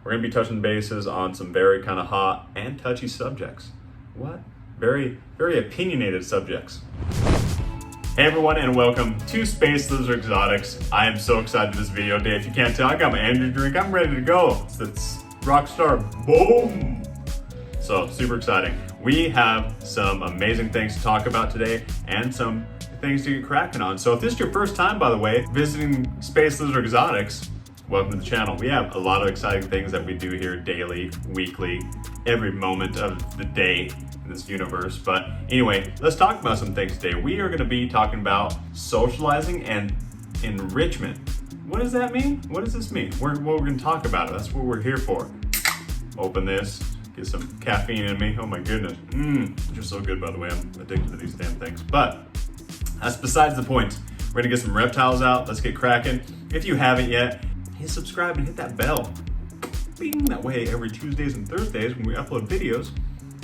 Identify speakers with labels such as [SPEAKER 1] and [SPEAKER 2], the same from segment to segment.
[SPEAKER 1] we're gonna be touching bases on some very kind of hot and touchy subjects. What? Very, very opinionated subjects. Hey everyone, and welcome to Space Lizard Exotics. I am so excited for this video today. If you can't tell, I got my energy drink. I'm ready to go. It's Rockstar. Boom! So, super exciting. We have some amazing things to talk about today and some things to get cracking on. So if this is your first time, by the way, visiting Space Lizard Exotics, welcome to the channel. We have a lot of exciting things that we do here daily, weekly, every moment of the day in this universe. But anyway, let's talk about some things today. We are going to be talking about socializing and enrichment. What does that mean? What does this mean? We're going to talk about it. That's what we're here for. Open this, get some caffeine in me. Oh my goodness. They're so good, by the way. I'm addicted to these damn things. But that's besides the point. We're going to get some reptiles out. Let's get cracking. If you haven't yet, hit subscribe and hit that bell. Bing! That way every Tuesdays and Thursdays when we upload videos,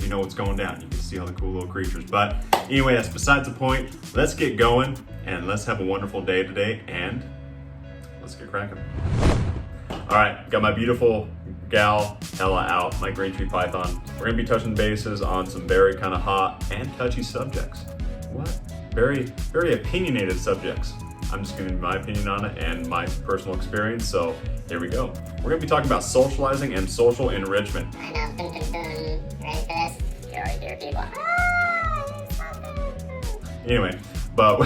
[SPEAKER 1] you know what's going down. You can see all the cool little creatures. But anyway, that's besides the point. Let's get going and let's have a wonderful day today and let's get cracking. All right, got my beautiful gal Ella out, my green tree python. We're gonna be touching bases on some very kind of hot and touchy subjects. What? Very, very opinionated subjects. I'm just giving my opinion on it and my personal experience, so here we go. We're gonna be talking about socializing and social enrichment.
[SPEAKER 2] I know, dun dun dun. Ready for this? You're right there, people.
[SPEAKER 1] Anyway, but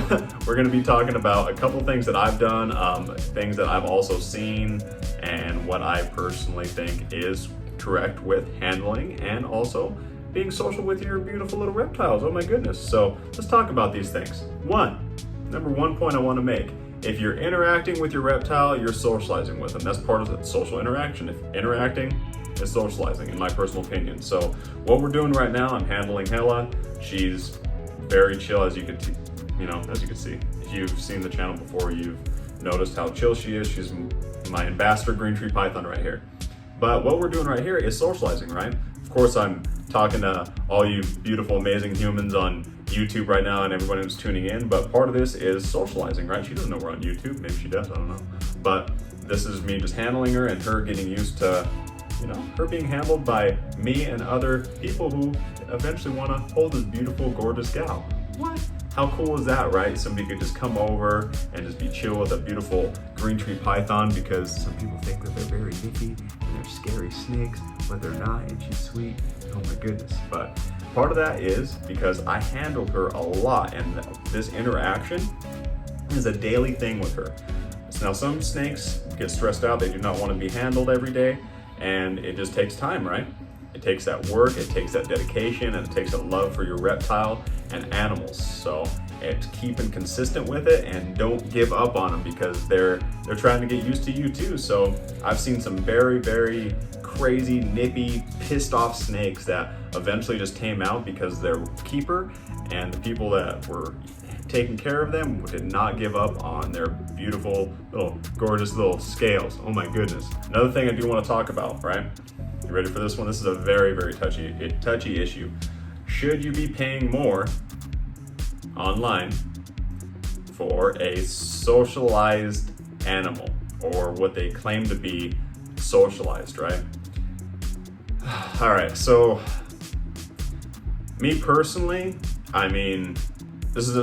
[SPEAKER 1] we're gonna be talking about a couple things that I've done, things that I've also seen, and what I personally think is correct with handling and also being social with your beautiful little reptiles. Oh my goodness. So let's talk about these things. Number one point I want to make. If you're interacting with your reptile, you're socializing with them. That's part of the social interaction. If interacting is socializing, in my personal opinion. So what we're doing right now, I'm handling Hella. She's very chill, as you could see. If you've seen the channel before, you've noticed how chill she is. She's my ambassador green tree python right here. But what we're doing right here is socializing, right? Of course, I'm talking to all you beautiful, amazing humans on YouTube right now and everyone who's tuning in, but part of this is socializing, right? She doesn't know we're on YouTube. Maybe she does, I don't know. But this is me just handling her and her getting used to, her being handled by me and other people who eventually want to hold this beautiful, gorgeous gal. What? How cool is that, right? Somebody could just come over and just be chill with a beautiful green tree python, because some people think that they're very icky and they're scary snakes, but they're not, and she's sweet. Oh my goodness. But part of that is because I handled her a lot, and this interaction is a daily thing with her. Now, some snakes get stressed out. They do not want to be handled every day, and it just takes time, right? It takes that work, it takes that dedication, and it takes that love for your reptile and animals. So it's keeping consistent with it, and don't give up on them, because they're trying to get used to you too. So I've seen some very, very crazy, nippy, pissed off snakes that eventually just came out because their keeper and the people that were taking care of them did not give up on their beautiful little gorgeous little scales. Oh my goodness. Another thing I do want to talk about, right? You ready for this one? This is a very, very touchy issue. Should you be paying more online for a socialized animal, or what they claim to be socialized, right? All right, so me personally, this is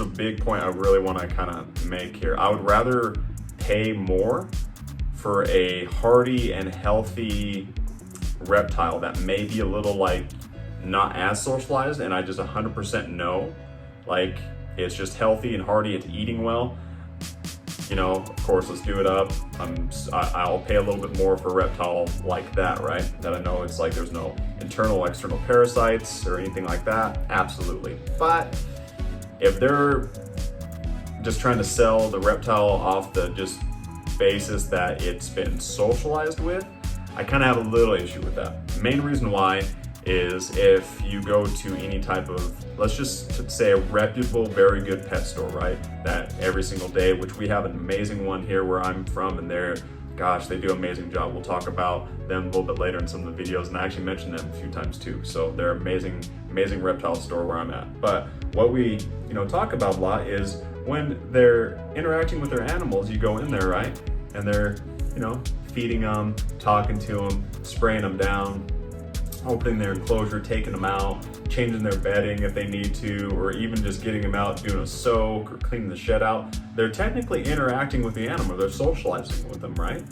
[SPEAKER 1] a big point I really want to kind of make here. I would rather pay more for a hardy and healthy reptile that may be a little not as socialized, and I just 100% know it's just healthy and hardy, it's eating well. Of course, let's do it up. I'll pay a little bit more for a reptile like that, right? That I know it's there's no internal, external parasites or anything like that. Absolutely. But if they're just trying to sell the reptile off the just basis that it's been socialized with, I kind of have a little issue with that. The main reason why is if you go to any type of, let's just say a reputable, very good pet store, right? That every single day, which we have an amazing one here where I'm from, and they do an amazing job. We'll talk about them a little bit later in some of the videos, and I actually mentioned them a few times too. So they're amazing reptile store where I'm at. But what we, talk about a lot is when they're interacting with their animals, you go in there, right? And they're, feeding them, talking to them, spraying them down, opening their enclosure, taking them out, changing their bedding if they need to, or even just getting them out, doing a soak or cleaning the shed out. They're technically interacting with the animal, they're socializing with them, right?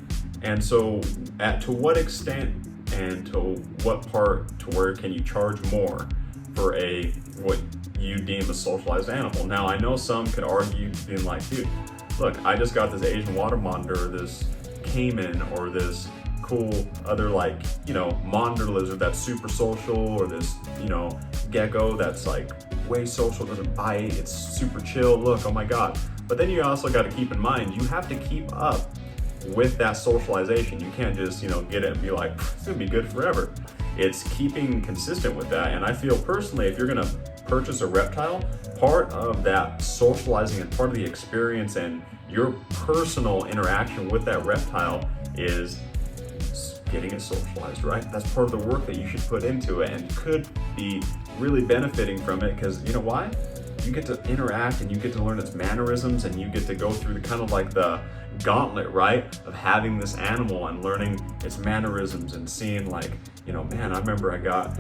[SPEAKER 1] And so to what extent and to what part to where can you charge more for what you deem a socialized animal? Now, I know some could argue being like, dude, look, I just got this Asian water monitor, this caiman, or this cool other monitor lizard that's super social, or this, gecko that's like way social, doesn't bite, it's super chill, look, oh my God. But then you also got to keep in mind, you have to keep up with that socialization. You can't just, get it and be like, it's gonna be good forever. It's keeping consistent with that. And I feel personally, if you're gonna purchase a reptile, part of that socializing and part of the experience and your personal interaction with that reptile is getting it socialized, right? That's part of the work that you should put into it, and could be really benefiting from it, because you know why? You get to interact and you get to learn its mannerisms, and you get to go through the gauntlet, right, of having this animal and learning its mannerisms and seeing man, I remember I got,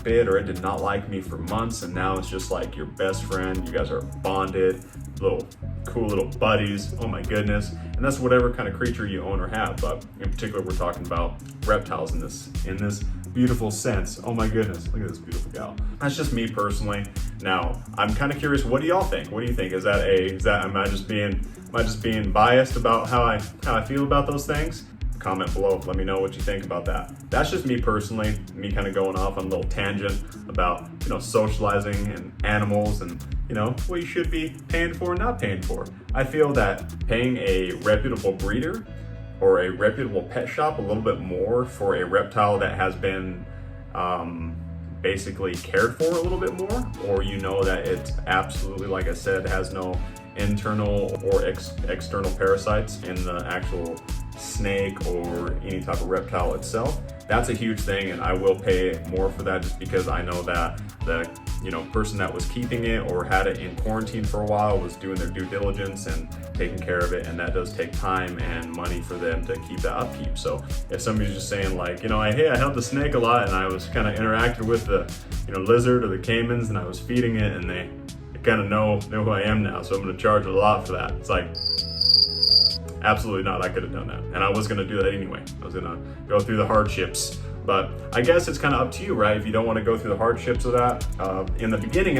[SPEAKER 1] bit, or it did not like me for months, and now it's just like your best friend. You guys are bonded, cool little buddies. Oh my goodness. And that's whatever kind of creature you own or have, but in particular, we're talking about reptiles in this beautiful sense. Oh my goodness, look at this beautiful gal. That's just me personally. Now, I'm kind of curious, what do y'all think? What do you think? Am I just being biased about how I feel about those things? Comment below, let me know what you think about that. That's just me personally, me kind of going off on a little tangent about, socializing and animals and, what you should be paying for and not paying for. I feel that paying a reputable breeder or a reputable pet shop a little bit more for a reptile that has been basically cared for a little bit more, or that it's absolutely, like I said, has no internal or external parasites in the actual snake or any type of reptile itself, that's a huge thing, and I will pay more for that, just because I know that the person that was keeping it or had it in quarantine for a while was doing their due diligence and taking care of it, and that does take time and money for them to keep that upkeep. So if somebody's just saying hey, I held the snake a lot and I was kind of interacting with the lizard or the caimans and I was feeding it, and they kind of know who I am now, so I'm going to charge a lot for that. It's like, absolutely not. I could have done that, and I was going to do that anyway. I was going to go through the hardships, but I guess it's kind of up to you, right? If you don't want to go through the hardships of that, in the beginning,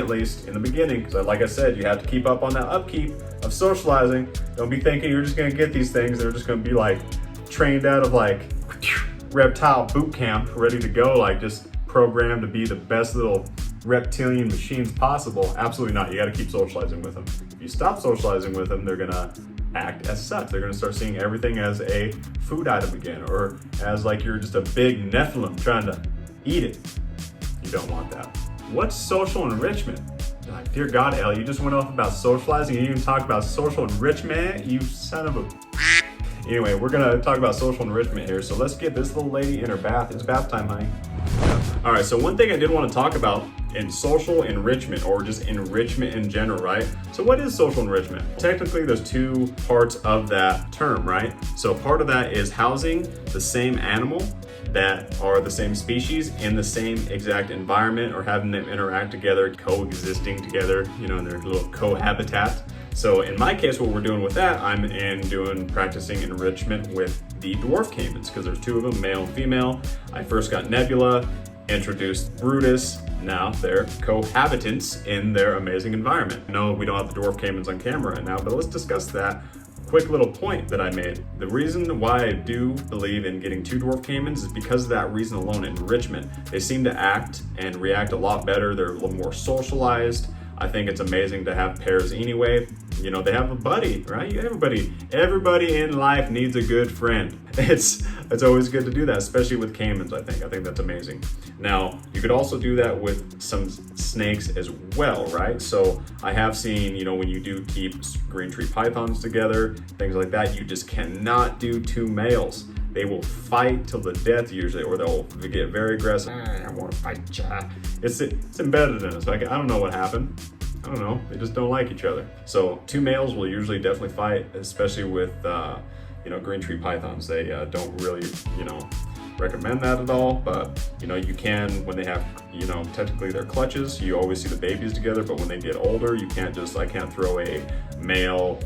[SPEAKER 1] because like I said, you have to keep up on that upkeep of socializing. Don't be thinking you're just going to get these things. They're just going to be trained out of reptile boot camp, ready to go, just programmed to be the best little reptilian machines possible. Absolutely not. You got to keep socializing with them. If you stop socializing with them, they're going to act as such. They're going to start seeing everything as a food item again, or as you're just a big Nephilim trying to eat it. You don't want that. What's social enrichment? Dear God, Ellie, you just went off about socializing. You didn't even talk about social enrichment, you son of a... Anyway, we're going to talk about social enrichment here. So let's get this little lady in her bath. It's bath time, honey. All right, so one thing I did want to talk about in social enrichment, or just enrichment in general, right? So what is social enrichment? Technically, there's two parts of that term, right? So part of that is housing the same animal that are the same species in the same exact environment, or having them interact together, coexisting together, in their little cohabitat. So in my case, what we're doing with that, I'm practicing enrichment with the dwarf caimans, because there's two of them, male and female. I first got Nebula, introduced Brutus. Now they're cohabitants in their amazing environment. No, we don't have the dwarf caimans on camera right now, but let's discuss that. Quick little point that I made. The reason why I do believe in getting two dwarf caimans is because of that reason alone, enrichment. They seem to act and react a lot better. They're a little more socialized. I think it's amazing to have pairs anyway. They have a buddy, right? Everybody in life needs a good friend. It's always good to do that, especially with caimans, I think that's amazing. Now, you could also do that with some snakes as well, right? So I have seen, when you do keep green tree pythons together, things like that, you just cannot do two males. They will fight till the death usually, or they'll get very aggressive. I want to fight ya. It's embedded in us. I don't know what happened. I don't know. They just don't like each other. So two males will usually definitely fight, especially with green tree pythons. They don't really, recommend that at all, but you can, when they have, technically they're clutches, you always see the babies together, but when they get older, I can't throw a male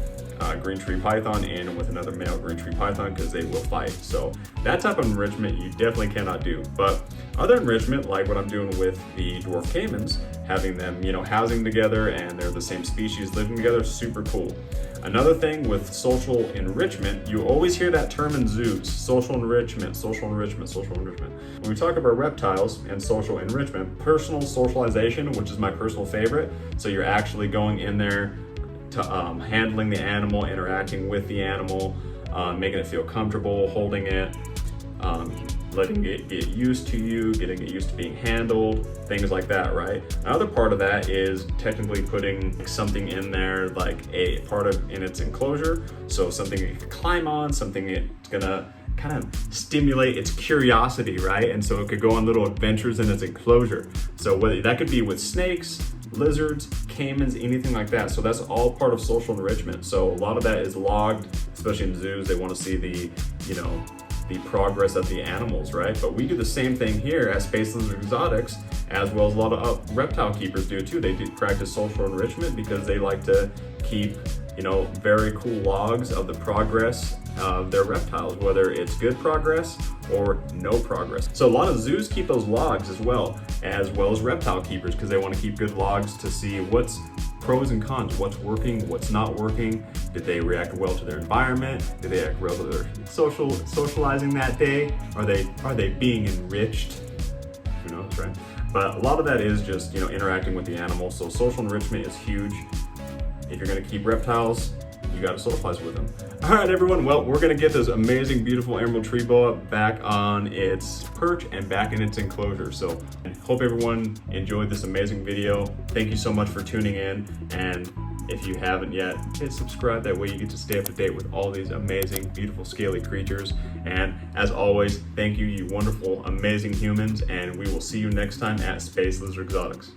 [SPEAKER 1] green tree python in with another male green tree python because they will fight. So that type of enrichment you definitely cannot do. But other enrichment, like what I'm doing with the dwarf caimans, having them, housing together and they're the same species living together, super cool. Another thing with social enrichment, you always hear that term in zoos, social enrichment, social enrichment, social enrichment. When we talk about reptiles and social enrichment, personal socialization, which is my personal favorite, so you're actually going in there to handling the animal, interacting with the animal, making it feel comfortable, holding it, letting it get used to you, getting it used to being handled, things like that, right? Another part of that is technically putting something in there, like a part of in its enclosure, so something it can climb on, something it's gonna kind of stimulate its curiosity, right? And so it could go on little adventures in its enclosure. So whether that could be with snakes, lizards, caimans, anything like that. So that's all part of social enrichment. So a lot of that is logged, especially in zoos. They want to see the progress of the animals, right? But we do the same thing here at Space Lizard Exotics, as well as a lot of reptile keepers do too. They do practice social enrichment because they like to keep, very cool logs of the progress of their reptiles, whether it's good progress or no progress. So a lot of zoos keep those logs as well as reptile keepers, because they want to keep good logs to see what's pros and cons, what's working, what's not working. Did they react well to their environment? Did they act well to their socializing that day? Are they being enriched? Who knows, right? But a lot of that is just, interacting with the animal. So social enrichment is huge. If you're gonna keep reptiles, you gotta socialize with them. All right, everyone, well, we're gonna get this amazing, beautiful emerald tree boa back on its perch and back in its enclosure. So I hope everyone enjoyed this amazing video. Thank you so much for tuning in. And if you haven't yet, hit subscribe. That way you get to stay up to date with all these amazing, beautiful, scaly creatures. And as always, thank you, you wonderful, amazing humans. And we will see you next time at Space Lizard Exotics.